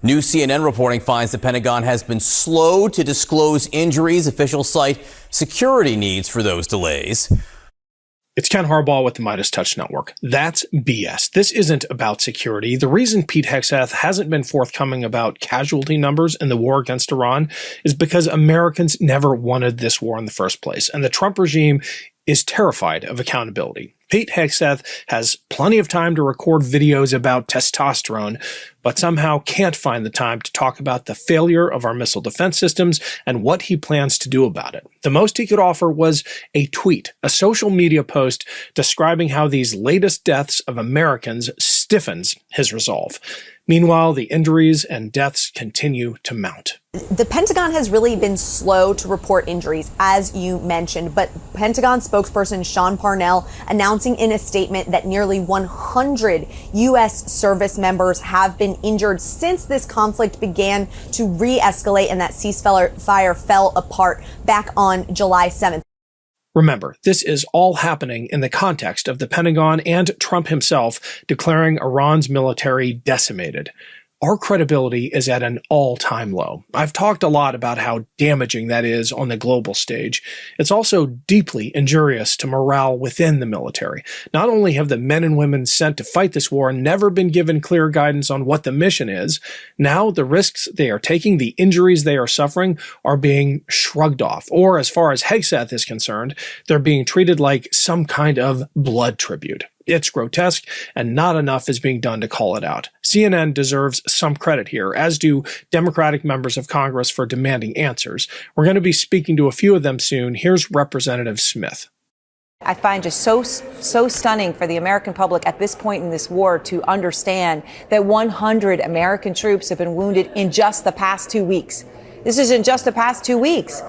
New CNN reporting finds the Pentagon has been slow to disclose injuries. Officials cite security needs for those delays. It's Ken Harbaugh with the MeidasTouch Network. That's BS. This isn't about security. The reason Pete Hegseth hasn't been forthcoming about casualty numbers in the war against Iran is because Americans never wanted this war in the first place, and the Trump regime is terrified of accountability. Pete Hegseth has plenty of time to record videos about testosterone, but somehow can't find the time to talk about the failure of our missile defense systems and what he plans to do about it. The most he could offer was a tweet, a social media post describing how these latest deaths of Americans stiffens his resolve. Meanwhile, the injuries and deaths continue to mount. The Pentagon has really been slow to report injuries, as you mentioned, but Pentagon spokesperson Sean Parnell announcing in a statement that nearly 100 U.S. service members have been injured since this conflict began to re-escalate and that ceasefire fell apart back on July 7th. Remember, this is all happening in the context of the Pentagon and Trump himself declaring Iran's military decimated. Our credibility is at an all-time low. I've talked a lot about how damaging that is on the global stage. It's also deeply injurious to morale within the military. Not only have the men and women sent to fight this war never been given clear guidance on what the mission is, now the risks they are taking, the injuries they are suffering, are being shrugged off. Or, as far as Hegseth is concerned, they're being treated like some kind of blood tribute. It's grotesque, and not enough is being done to call it out. CNN deserves some credit here, as do Democratic members of Congress for demanding answers. We're going to be speaking to a few of them soon. Here's Representative Smith. I find just so stunning for the American public at this point in this war to understand that 100 American troops have been wounded in just the past 2 weeks. This is in just the past 2 weeks.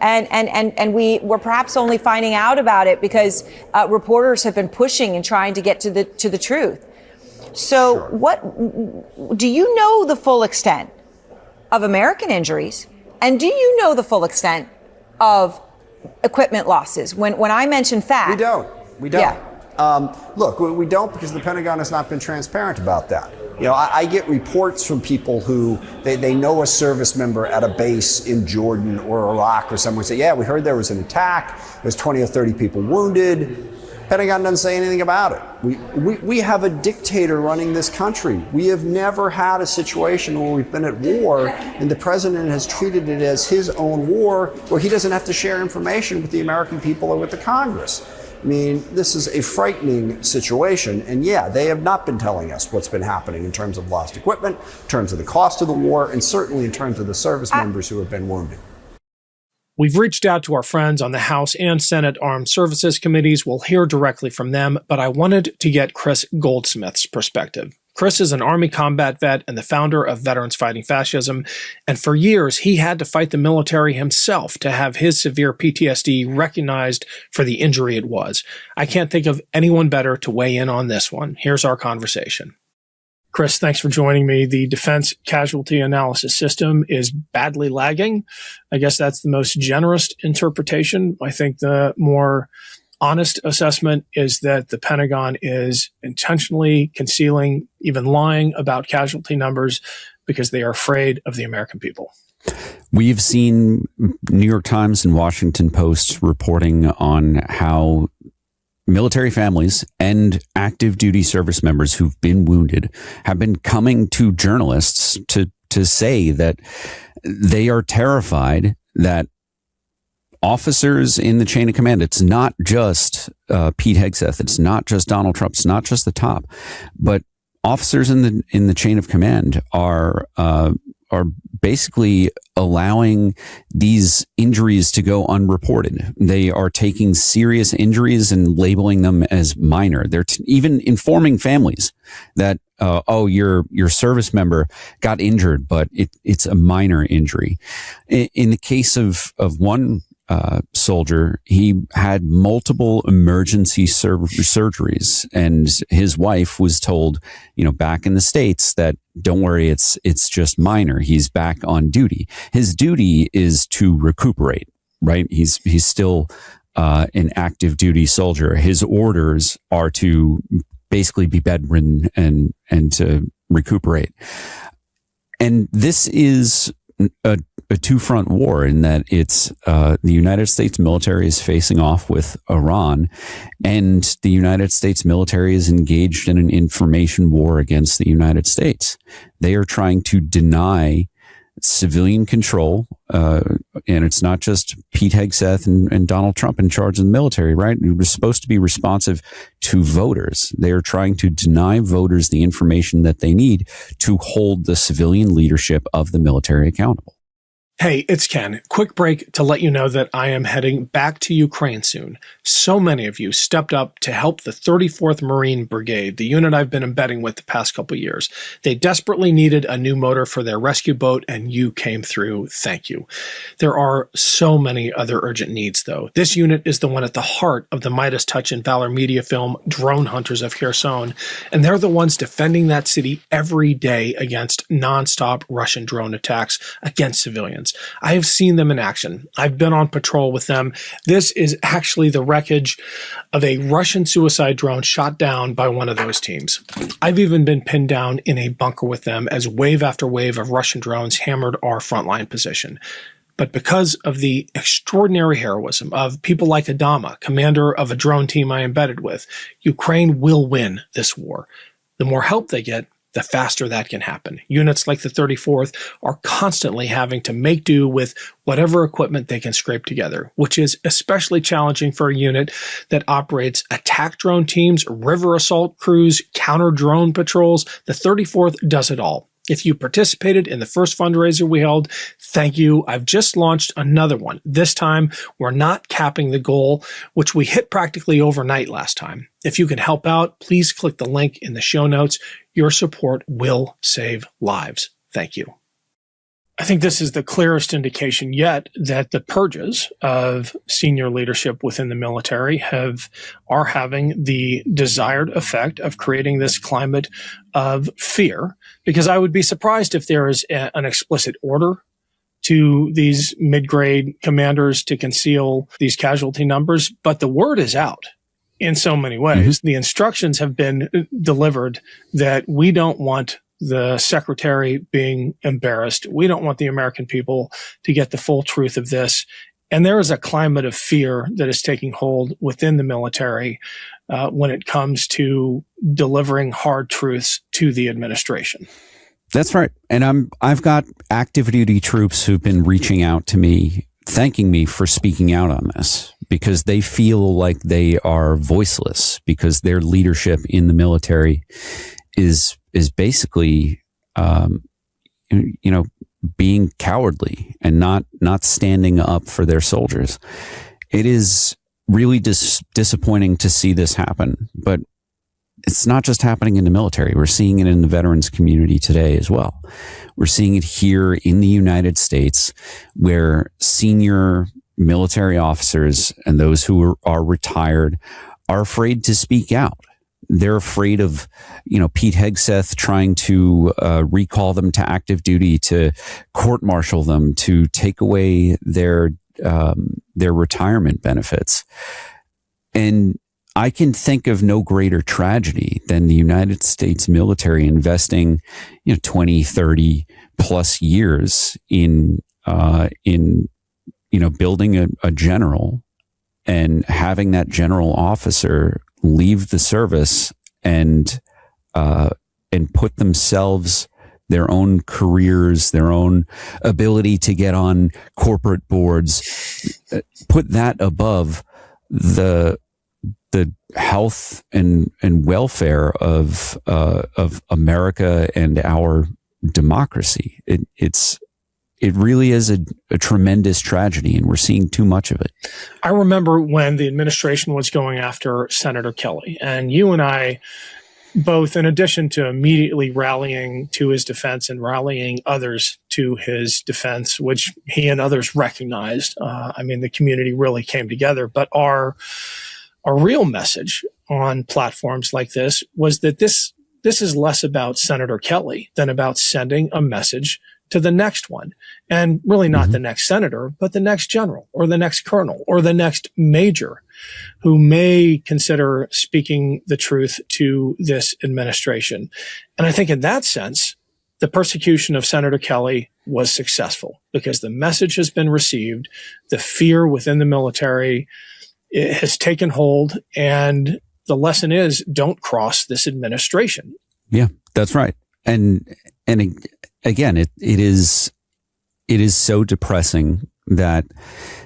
And we're perhaps only finding out about it because reporters have been pushing and trying to get to the truth. So sure. What do you know the full extent of American injuries? And do you know the full extent of equipment losses? When I mention fact, we don't. Yeah. Look, we don't because the Pentagon has not been transparent about that. You know, I get reports from people who they know a service member at a base in Jordan or Iraq or somewhere say, yeah, we heard there was an attack. There's 20 or 30 people wounded. Pentagon doesn't say anything about it. We have a dictator running this country. We have never had a situation where we've been at war and the president has treated it as his own war where he doesn't have to share information with the American people or with the Congress. I mean, this is a frightening situation. And yeah, they have not been telling us what's been happening in terms of lost equipment, in terms of the cost of the war, and certainly in terms of the service members who have been wounded. We've reached out to our friends on the House and Senate Armed Services Committees. We'll hear directly from them, but I wanted to get Kris Goldsmith's perspective. Kris is an Army combat vet and the founder of Veterans Fighting Fascism, and for years he had to fight the military himself to have his severe PTSD recognized for the injury it was. I can't think of anyone better to weigh in on this one. Here's our conversation. Kris, thanks for joining me. The Defense Casualty Analysis System is badly lagging. I guess that's the most generous interpretation. I think the more honest assessment is that the Pentagon is intentionally concealing, even lying about casualty numbers because they are afraid of the American people. We've seen New York Times and Washington Post reporting on how military families and active duty service members who've been wounded have been coming to journalists to say that they are terrified that officers in the chain of command, it's not just Pete Hegseth, it's not just Donald Trump, it's not just the top, but officers in the chain of command are basically allowing these injuries to go unreported. They are taking serious injuries and labeling them as minor. They're even informing families that your service member got injured, but it's a minor injury. In the case of one soldier, he had multiple emergency surgeries, and his wife was told, back in the States that don't worry, it's just minor. He's back on duty. His duty is to recuperate, right? He's still an active duty soldier. His orders are to basically be bedridden and to recuperate. And this is a two-front war in that it's the United States military is facing off with Iran, and the United States military is engaged in an information war against the United States. They are trying to deny civilian control, and it's not just Pete Hegseth and Donald Trump in charge of the military, right? It was supposed to be responsive to voters. They are trying to deny voters the information that they need to hold the civilian leadership of the military accountable. Hey, it's Ken. Quick break to let you know that I am heading back to Ukraine soon. So many of you stepped up to help the 34th Marine Brigade, the unit I've been embedding with the past couple years. They desperately needed a new motor for their rescue boat, and you came through. Thank you. There are so many other urgent needs, though. This unit is the one at the heart of the MeidasTouch and Valor Media film Drone Hunters of Kherson, and they're the ones defending that city every day against nonstop Russian drone attacks against civilians. I have seen them in action. I've been on patrol with them. This is actually the wreckage of a Russian suicide drone shot down by one of those teams. I've even been pinned down in a bunker with them as wave after wave of Russian drones hammered our frontline position. But because of the extraordinary heroism of people like Adama, commander of a drone team I embedded with, Ukraine will win this war. The more help they get, the faster that can happen. Units like the 34th are constantly having to make do with whatever equipment they can scrape together, which is especially challenging for a unit that operates attack drone teams, river assault crews, counter drone patrols. The 34th does it all. If you participated in the first fundraiser we held, thank you. I've just launched another one. This time, we're not capping the goal, which we hit practically overnight last time. If you can help out, please click the link in the show notes. Your support will save lives. Thank you. I think this is the clearest indication yet that the purges of senior leadership within the military are having the desired effect of creating this climate of fear, because I would be surprised if there is an explicit order to these mid-grade commanders to conceal these casualty numbers, but the word is out in so many ways. The instructions have been delivered that we don't want the secretary being embarrassed. We don't want the American people to get the full truth of this. And there is a climate of fear that is taking hold within the military when it comes to delivering hard truths to the administration. That's right. And I've got active duty troops who've been reaching out to me, thanking me for speaking out on this, because they feel like they are voiceless, because their leadership in the military is basically, being cowardly and not standing up for their soldiers. It is really disappointing to see this happen, but it's not just happening in the military. We're seeing it in the veterans community today as well. We're seeing it here in the United States, where senior military officers and those who are retired are afraid to speak out. They're afraid of, Pete Hegseth trying to recall them to active duty, to court-martial them, to take away their retirement benefits. And I can think of no greater tragedy than the United States military investing, 20, 30 plus years in building a general and having that general officer leave the service and put themselves, their own careers, their own ability to get on corporate boards, put that above the health and welfare of America and our democracy. It really is a tremendous tragedy, and we're seeing too much of it. I remember when the administration was going after Senator Kelly, and you and I both, in addition to immediately rallying to his defense and rallying others to his defense, which he and others recognized, the community really came together. But our real message on platforms like this was that this is less about Senator Kelly than about sending a message to the next one, and really not the next senator, but the next general or the next colonel or the next major who may consider speaking the truth to this administration. And I think in that sense, the persecution of Senator Kelly was successful because the message has been received. The fear within the military has taken hold. And the lesson is, don't cross this administration. Yeah, that's right. And again, it is so depressing that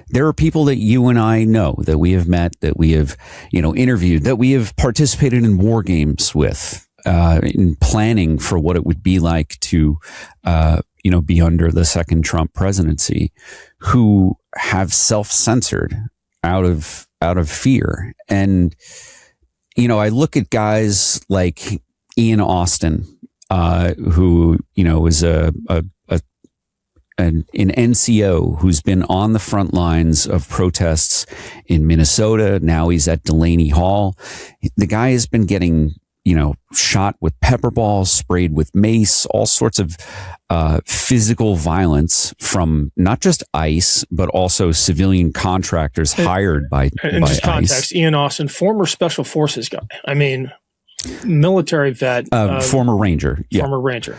there are people that you and I know, that we have met, that we have, interviewed, that we have participated in war games with, in planning for what it would be like to, be under the second Trump presidency, who have self-censored out of fear. And, I look at guys like Ian Austin, who, is an NCO who's been on the front lines of protests in Minnesota. Now he's at Delaney Hall. The guy has been getting, shot with pepper balls, sprayed with mace, all sorts of physical violence from not just ICE, but also civilian contractors hired by just ICE. Context, Ian Austin, former Special Forces guy. I mean, military vet. Former Ranger. Yeah. Former Ranger.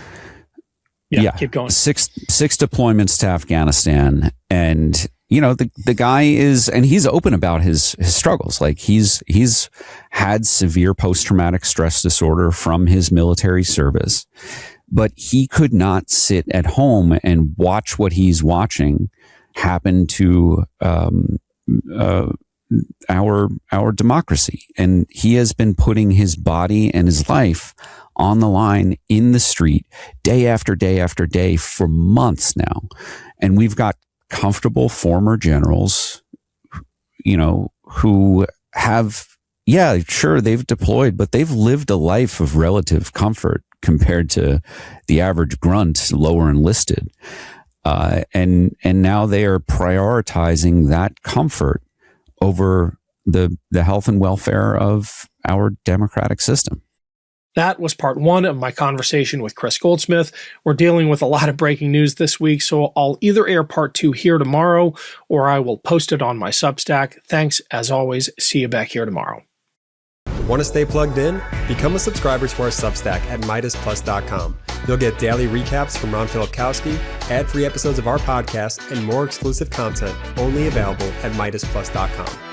Yeah, keep going. Six deployments to Afghanistan. And, the guy is, and he's open about his struggles. Like he's had severe post-traumatic stress disorder from his military service, but he could not sit at home and watch what he's watching happen to, our democracy. And he has been putting his body and his life on the line in the street day after day after day for months now. And we've got comfortable former generals, who have, sure, they've deployed, but they've lived a life of relative comfort compared to the average grunt, lower enlisted. And now they are prioritizing that comfort over the health and welfare of our democratic system. That was part one of my conversation with Kris Goldsmith. We're dealing with a lot of breaking news this week, so I'll either air part two here tomorrow or I will post it on my Substack. Thanks, as always. See you back here tomorrow. Want to stay plugged in? Become a subscriber to our Substack at MeidasPlus.com. You'll get daily recaps from Ron Filipkowski, ad-free episodes of our podcast, and more exclusive content only available at MeidasPlus.com.